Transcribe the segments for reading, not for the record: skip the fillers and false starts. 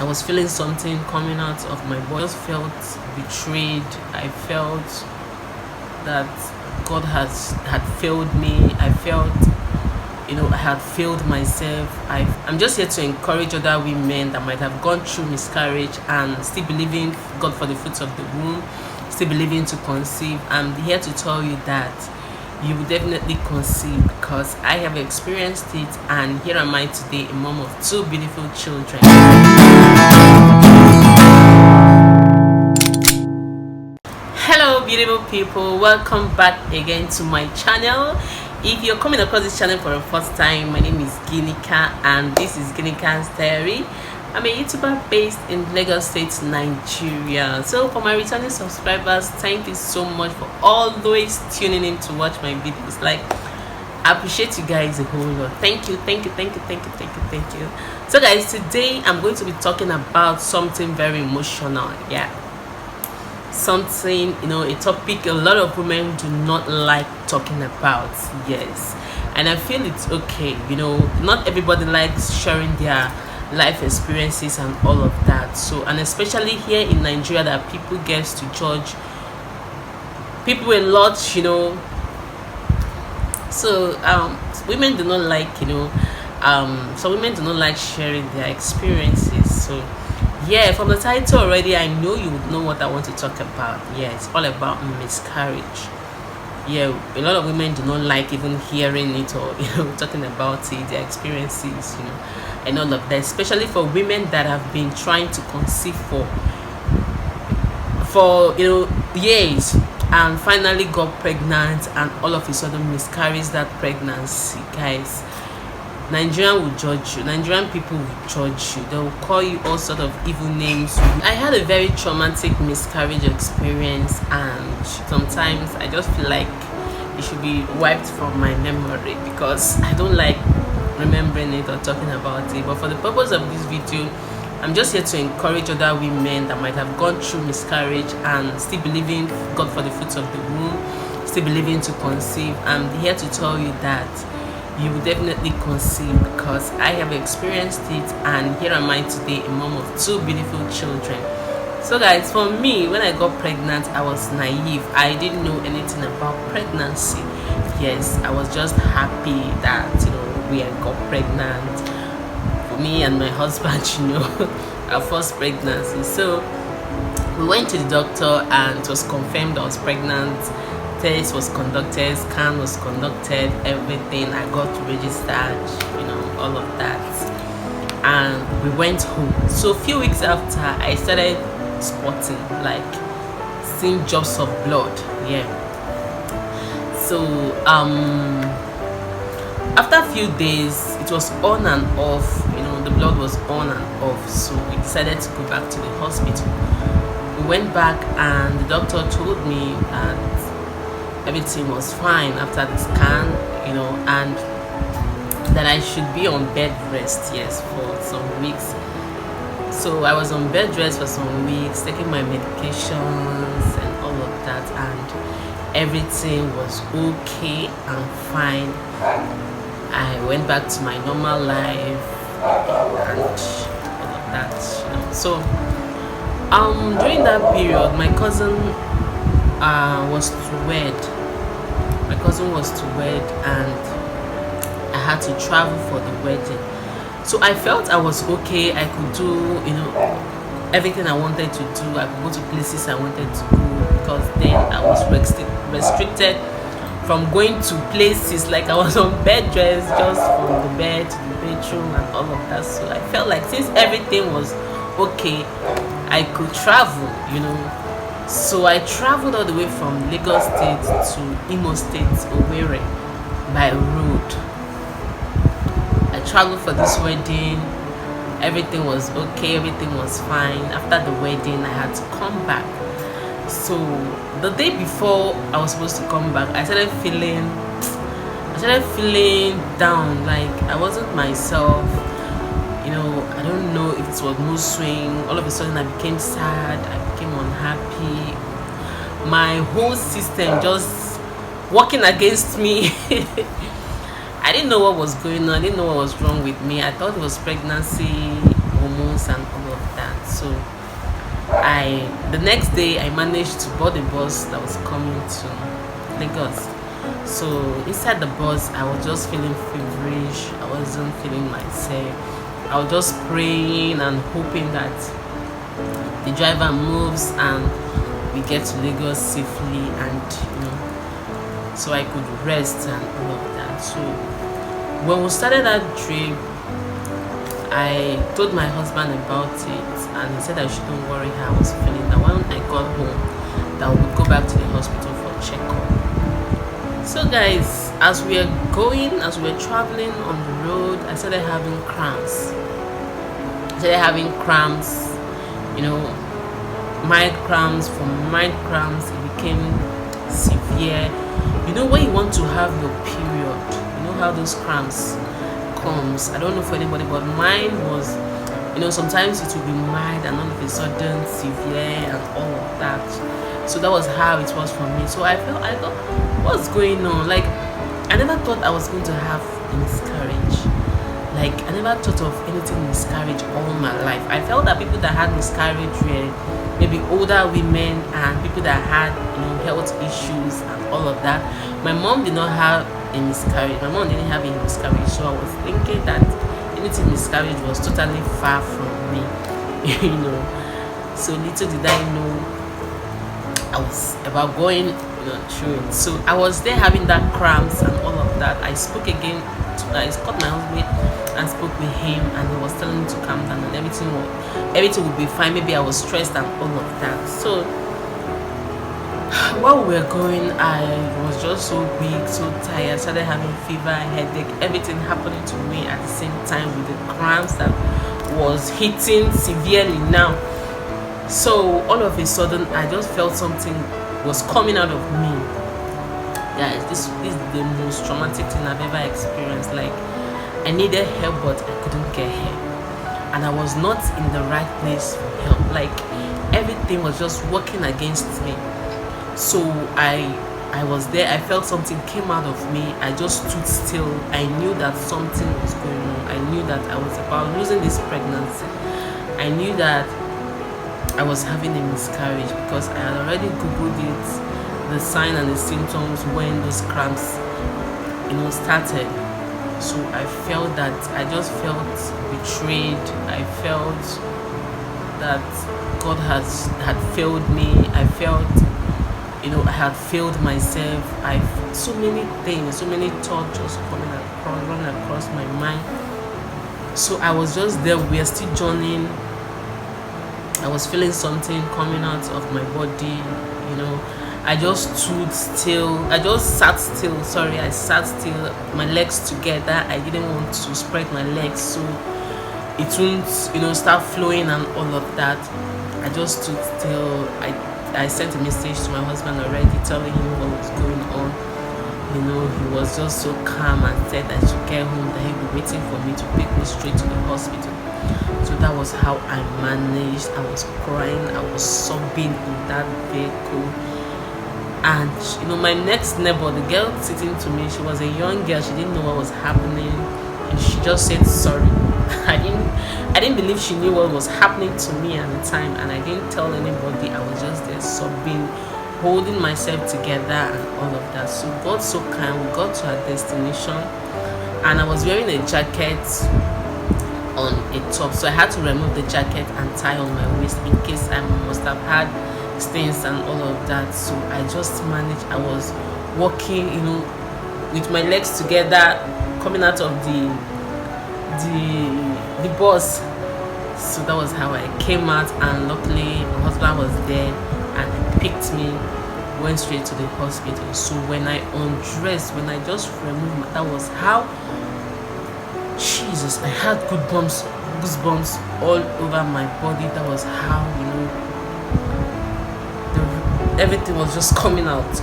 I was feeling something coming out of my body. I just felt betrayed. I felt that God had failed me. I felt, I had failed myself. I'm just here to encourage other women that might have gone through miscarriage and still believing God for the fruits of the womb, still believing to conceive. I'm here to tell you that you will definitely conceive, because I have experienced it, and here am I today, a mom of 2 beautiful children. Hello beautiful people, welcome back again to my channel. If you're coming across this channel for the first time, my name is Ginika and this is Ginika's Diary. I'm a YouTuber based in Lagos State, Nigeria. So for my returning subscribers, thank you so much for always tuning in to watch my videos. I appreciate you guys a whole lot. Thank you. So guys, today I'm going to be talking about something very emotional. Something, a topic a lot of women do not like talking about. Yes, and I feel it's okay. Not everybody likes sharing their life experiences and all of that. So, and especially here in Nigeria, that people get to judge people a lot. So women do not like, some women do not like sharing their experiences. So yeah, from the title already, I know you would know what I want to talk about. Yeah, it's all about miscarriage. Yeah, a lot of women do not like even hearing it or talking about it, their experiences, and all of that. Especially for women that have been trying to conceive for years and finally got pregnant, and all of a sudden miscarries that pregnancy. Guys, Nigerian will judge you. Nigerian people will judge you. They will call you all sort of evil names. I had a very traumatic miscarriage experience, and sometimes I just feel like it should be wiped from my memory because I don't like remembering it or talking about it. But for the purpose of this video, I'm just here to encourage other women that might have gone through miscarriage and still believing God for the fruits of the womb, still believing to conceive. I'm here to tell you that you will definitely conceive, because I have experienced it, and here am I today, a mom of 2 beautiful children. So guys, for me, when I got pregnant, I was naive. I didn't know anything about pregnancy. Yes, I was just happy that we had got pregnant. For me and my husband, our first pregnancy. So we went to the doctor and it was confirmed I was pregnant. Test was conducted, scan was conducted, everything. I got registered, all of that, and we went home. So a few weeks after, I started spotting, seeing drops of blood. Yeah. So after a few days, it was on and off. The blood was on and off. So we decided to go back to the hospital. We went back, and the doctor told me that everything was fine after the scan, and that I should be on bed rest, yes, for some weeks. So I was on bed rest for some weeks, taking my medications and all of that, and everything was okay and fine. I went back to my normal life and all of that, So during that period, my cousin was to wed. My cousin was to wed, and I had to travel for the wedding. So I felt I was okay. I could do, everything I wanted to do. I could go to places I wanted to go, because then I was restricted from going to places. I was on bed rest, just from the bed to the bedroom and all of that. So I felt like since everything was okay, I could travel, So I traveled all the way from Lagos State to Imo State, Owerri, by road. I traveled for this wedding. Everything was okay, everything was fine. After the wedding, I had to come back. So the day before I was supposed to come back, I started feeling down, I wasn't myself. I don't know if it was mood swing. All of a sudden I became sad, I became unhappy. My whole system just working against me. I didn't know what was going on. I didn't know what was wrong with me. I thought it was pregnancy, hormones and all of that. So the next day I managed to board the bus that was coming to Lagos. So inside the bus I was just feeling feverish. I wasn't feeling myself. I was just praying and hoping that the driver moves and we get to Lagos safely, and so I could rest and all of that. So when we started that trip, I told my husband about it, and he said I shouldn't worry how I was feeling. That when I got home, that we would go back to the hospital for a checkup. So guys, as we were traveling on the road, I started having cramps. Mild cramps. From mild cramps it became severe. When you want to have your period, how those cramps comes. I don't know for anybody, but mine was, sometimes it will be mild and all of a sudden severe and all of that. So that was how it was for me. So I thought, what's going on? Like, I never thought I was going to have a miscarriage. Like, I never thought of anything miscarriage all my life. I felt that people that had miscarriage were maybe older women and people that had health issues and all of that. My mom did not have a miscarriage. My mom didn't have a miscarriage, so I was thinking that anything miscarriage was totally far from me. So little did I know I was about going through it. So I was there having that cramps and all of that. I called my husband and spoke with him, and he was telling me to calm down and everything would be fine. Maybe I was stressed and all of that. So while we were going, I was just so weak, so tired, started having fever, headache, everything happening to me at the same time with the cramps that was hitting severely now. So all of a sudden I just felt something was coming out of me. Guys, this is the most traumatic thing I've ever experienced. Like, I needed help but I couldn't get help, and I was not in the right place for help. Like, everything was just working against me. So I was there. I felt something came out of me. I just stood still. I knew that something was going on. I knew that I was about losing this pregnancy. I knew that I was having a miscarriage because I had already googled it, the sign and the symptoms when those cramps started. So I felt that I just felt betrayed. I felt that God had failed me. I felt I had failed myself. So many things, so many thoughts just running across my mind. So I was just there. We are still journeying. I was feeling something coming out of my body. I just stood still. I sat still. My legs together. I didn't want to spread my legs so it won't, start flowing and all of that. I just stood still. I sent a message to my husband already, telling him what was going on. He was just so calm and said I should get home, that he'd be waiting for me to pick me straight to the hospital. So that was how I managed. I was crying, I was sobbing in that vehicle. And my next neighbor, the girl sitting to me, she was a young girl. She didn't know what was happening, and she just said sorry. I didn't believe she knew what was happening to me at the time, and I didn't tell anybody. I was just there sobbing, holding myself together and all of that. So God so kind, we got to our destination, and I was wearing a jacket on a top, so I had to remove the jacket and tie on my waist in case I must have had stains and all of that. So I just managed. I was walking, with my legs together, coming out of the bus. So that was how I came out, and luckily my husband was there and he picked me, went straight to the hospital. So when I undressed, when I just removed that was how, Jesus, I had goosebumps all over my body. That was how everything was just coming out of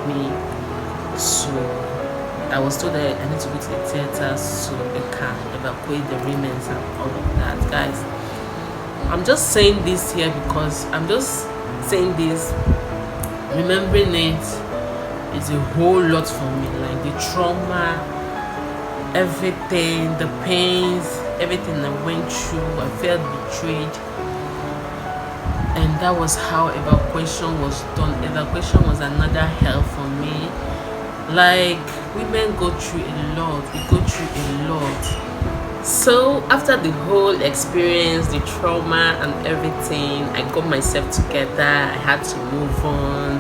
me. So I was told that I need to go to the theater so they can evacuate the remains and all of that. Guys, I'm just saying this here because remembering it is a whole lot for me. Like the trauma, everything, the pains, everything I went through. I felt betrayed, and that was how evacuation was done. Evacuation was another hell for me. Like, women go through a lot, we go through a lot. So after the whole experience, the trauma and everything, I got myself together. I had to move on.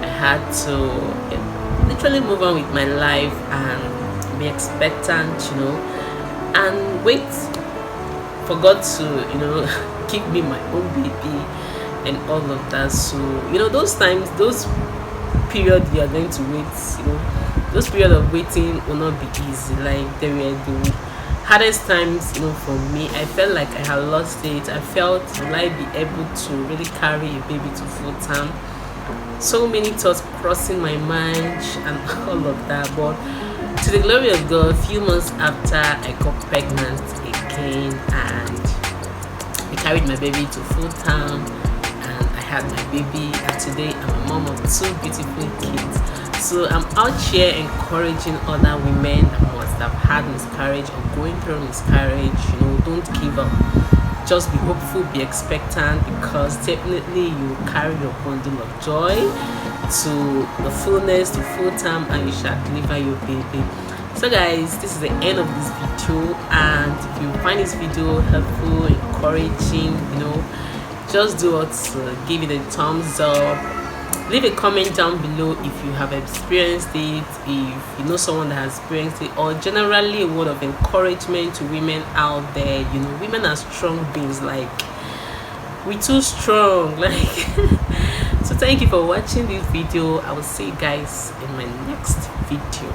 I had to literally move on with my life and be expectant, and wait for God to, give me my own baby and all of that. So, those times, those period you are going to wait, those period of waiting will not be easy. Like, they were the hardest times, for me. I felt like I had lost it. I felt, will I be able to really carry a baby to full term? So many thoughts crossing my mind and all of that. But to the glory of God, a few months after, I got pregnant again, and I carried my baby to full term, and I had my baby, and today I'm a mom of 2 beautiful kids. So I'm out here encouraging other women that must have had miscarriage or going through miscarriage. Don't give up. Just be hopeful, be expectant, because definitely you will carry your bundle of joy to the fullness, to full term, and you shall deliver your baby. So guys, this is the end of this video, and if you find this video helpful, encouraging, just do what, give it a thumbs up. Leave a comment down below if you have experienced it, if you know someone that has experienced it, or generally a word of encouragement to women out there. Women are strong beings. Like, we're too strong. Like, so thank you for watching this video. I will see you guys in my next video.